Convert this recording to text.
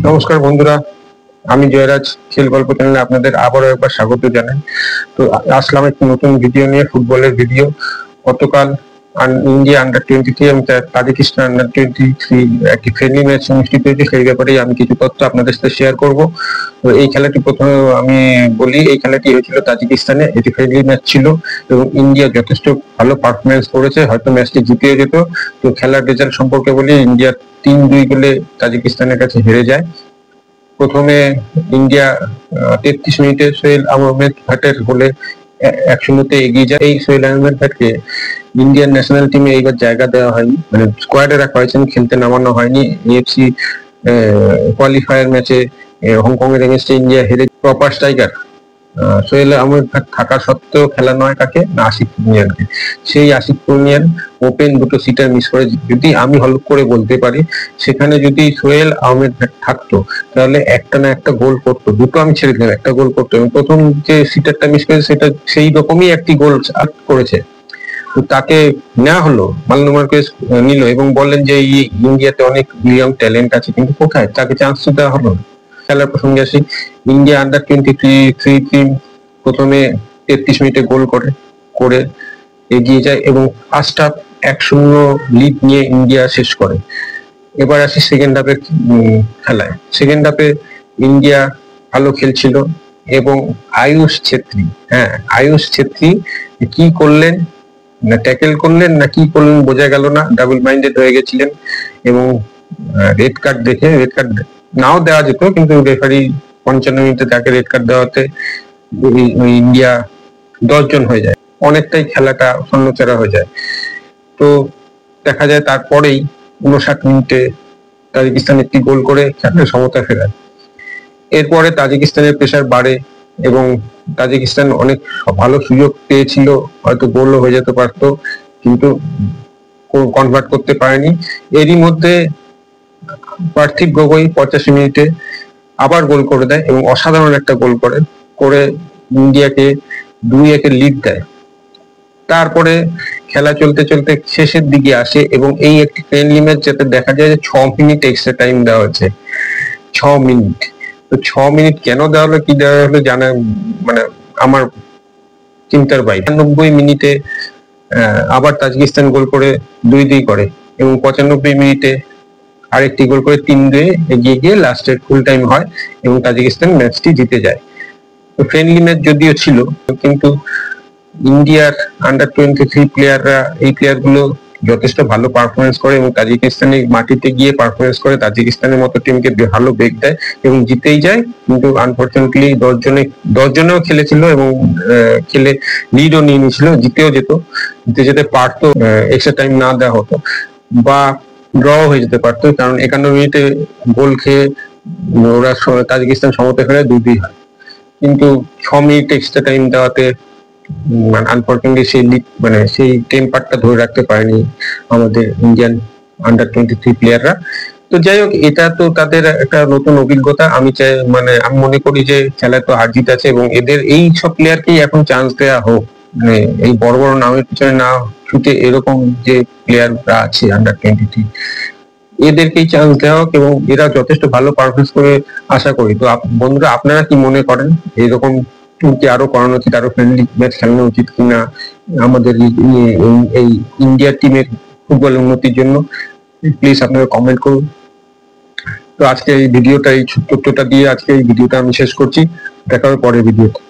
নমস্কার বন্ধুরা, আমি জয়রাজ খেল গল্প চ্যানেলে আপনাদের আবারও একবার স্বাগত জানাই। তো আসলাম একটি নতুন ভিডিও নিয়ে, ফুটবলের ভিডিও। গতকাল ইন্ডিয়া আন্ডার-23 এবং তাজিকিস্তান আন্ডার-23 একটি ফ্রেন্ডলি ম্যাচ অনুষ্ঠিত হয়েছে। সেই ব্যাপারে আমি কিছু তথ্য আপনাদের সাথে শেয়ার করব। তো এই খেলাটি প্রথমে আমি বলি, এই খেলাটি হয়েছিল তাজিকিস্তানে। এটি ফ্রেন্ডলি ম্যাচ ছিল এবং ইন্ডিয়া যথেষ্ট ভালো পারফরমেন্স করেছে, হয়তো ম্যাচটি জিতে যেত। তো খেলার রেজাল্ট সম্পর্কে বলি, ইন্ডিয়া 3-2 গোলে তাজিকিস্তানের কাছে হেরে যায়। প্রথমে ইন্ডিয়া 33 মিনিটে সোহেল আহমেদ ভাটের গোলে 1-0 এগিয়ে যায়। এই সোহেল আহমেদ ভাটকে ইন্ডিয়ান ন্যাশনাল টিমে এইবার জায়গা দেওয়া হয়নি, মানে স্কোয়াডে রাখা হয়েছে, খেলতে নামানো হয়নি। এএফসি কোয়ালিফায়ার ম্যাচে হংকং এর এগেইনস্টে ইন্ডিয়া হেরে। প্রপার স্ট্রাইকার সোহেল আহমেদ ভাট থাকা সত্ত্বেও খেলা নয় কাকে না, আশিক পুনিয়ানকে। সেই আশিক পুনিয়ান ওপেন দুটো সিটার মিস করে। যদি আমি হলফ করে বলতে পারি, সেখানে যদি সোহেল আহমেদ ভাট থাকতো তাহলে একটা না একটা গোল করতো। দুটো আমি ছেড়ে দিলাম, একটা গোল করতো। এবং প্রথম যে সিটারটা মিস করেছে সেটা সেই রকমই একটি গোল করেছে। তো তাকে নেওয়া হলো, মালনু মার্কেস নিল এবং বললেন যে ইন্ডিয়াতে অনেক ইয়ং ট্যালেন্ট আছে, কিন্তু কোথায়, তাকে চান্স দেওয়া হলো না। খেলার প্রসঙ্গে আসি, ইন্ডিয়া আন্ডার-23 টিম প্রথমে 33 মিনিটে গোল করে এগিয়ে যায় এবং ফার্স্ট হাফ 1-0 লিড নিয়ে ইন্ডিয়া শেষ করে। এবার আসি সেকেন্ড হাফের খেলায়। সেকেন্ড হাফে ইন্ডিয়া ভালো খেলছিল এবং আয়ুষ ছেত্রী কি করলেন, না ট্যাকেল করলেন না কি করলেন বোঝা গেল না, ডাবল মাইন্ডেড হয়ে গেছিলেন। এবং রেড কার্ড দেখে, রেড কার্ড নাও দেওয়া যেত, কিন্তু রেফারি 55 মিনিটে তাকে রেড কার্ড দেওয়াতে ইন্ডিয়া 10 জন হয়ে যায়। অনেকটাই খেলাটা শূন্যচেরা হয়ে যায়। তো দেখা যায় তারপরেই 59 মিনিটে তাজিকিস্তান একটি গোল করে খেলার সমতা ফেরায়। এরপরে তাজিকিস্তানের প্রেসার বাড়ে এবং তাজিকিস্তান অনেক ভালো সুযোগ পেয়েছিল, হয়তো গোলও হয়ে যেতে পারতো, কিন্তু কনভার্ট করতে পারেনি। এরই মধ্যে পার্থিব গগৈ 85 মিনিটে আবার গোল করে দেয় এবং অসাধারণ একটা গোল করে ইন্ডিয়াকে 2-1 লিড দেয়। তারপরে খেলা চলতে চলতে শেষের দিকে আসে এবং এই একটি ফ্রেন্ডলি ম্যাচ, যেটা দেখা যায় যে 6 মিনিট এক্সট্রা টাইম দেওয়া হয়েছে। 6 মিনিট। তো 6 মিনিট কেন দেওয়া হলো, কি দেওয়া হলো জানা মানে আমার চিন্তার বাইরে। 90 মিনিটে আবার তাজিকিস্তান গোল করে 2-2 করে এবং 95 মিনিটে আরেকটি গোল করে 3-2 এগিয়ে গিয়ে লাস্টের ফুল টাইম হয় এবং তাজিকিস্তান ম্যাচটি জিতে যায়। তো ফ্রেন্ডলি ম্যাচ যদিও ছিল, কিন্তু ইন্ডিয়ার আন্ডার-23 প্লেয়াররা, এই প্লেয়ারগুলো যথেষ্ট ভালো পারফরমেন্স করে এবং তাজিকিস্তানের মাটিতে গিয়ে পারফরমেন্স করে তাজিকিস্তানের মতো টিমকে ভালো বেগ দেয় এবং জিতেই যায়। কিন্তু আনফরচুনেটলি 10 জনেও খেলেছিল এবং খেলে লিডও নিয়ে নিয়েছিল, জিতেও জিতে যেতে পারতো, এক্সট্রা টাইম না দেওয়া হতো, বা ড্র হয়ে যেতে পারতো, কারণ 51 মিনিটে গোল খেয়ে ওরা তাজিকিস্তান সমতা ফেরায় 2-2 হয়। কিন্তু 6 মিনিট এক্সট্রা টাইম দেওয়াতে আনফরচুনেটলি সেই টেম্পারটা ধরে রাখতে পারেনি আমাদের ইন্ডিয়ান আন্ডার-23 প্লেয়াররা। তো যাই হোক, এটা তো তাদের একটা নতুন অভিজ্ঞতা। আমি মনে করি যে খেলায় তো হার জিত আছে এবং এদের এই সব প্লেয়ারকেই এখন চান্স দেওয়া হোক। মানে এই বড় বড় নামের পিছনে না ছুটে এরকম যে প্লেয়াররা আছে আন্ডার-23, এদেরকেই চান্স দেওয়া হোক এবং এরা যথেষ্ট ভালো পারফরমেন্স করে আশা করি। তো বন্ধুরা, আপনারা কি মনে করেন, এরকম কি আরো করানো উচিত, আরো ফ্রেন্ডলি ম্যাচ খেলানো উচিত কিনা আমাদের এই ইন্ডিয়া টিমের ফুটবল উন্নতির জন্য? প্লিজ আপনারা কমেন্ট করুন। তো আজকে এই ভিডিওটা, এই তথ্যটা দিয়ে আজকে এই ভিডিওটা আমি শেষ করছি। দেখা হবে পরের ভিডিওতে।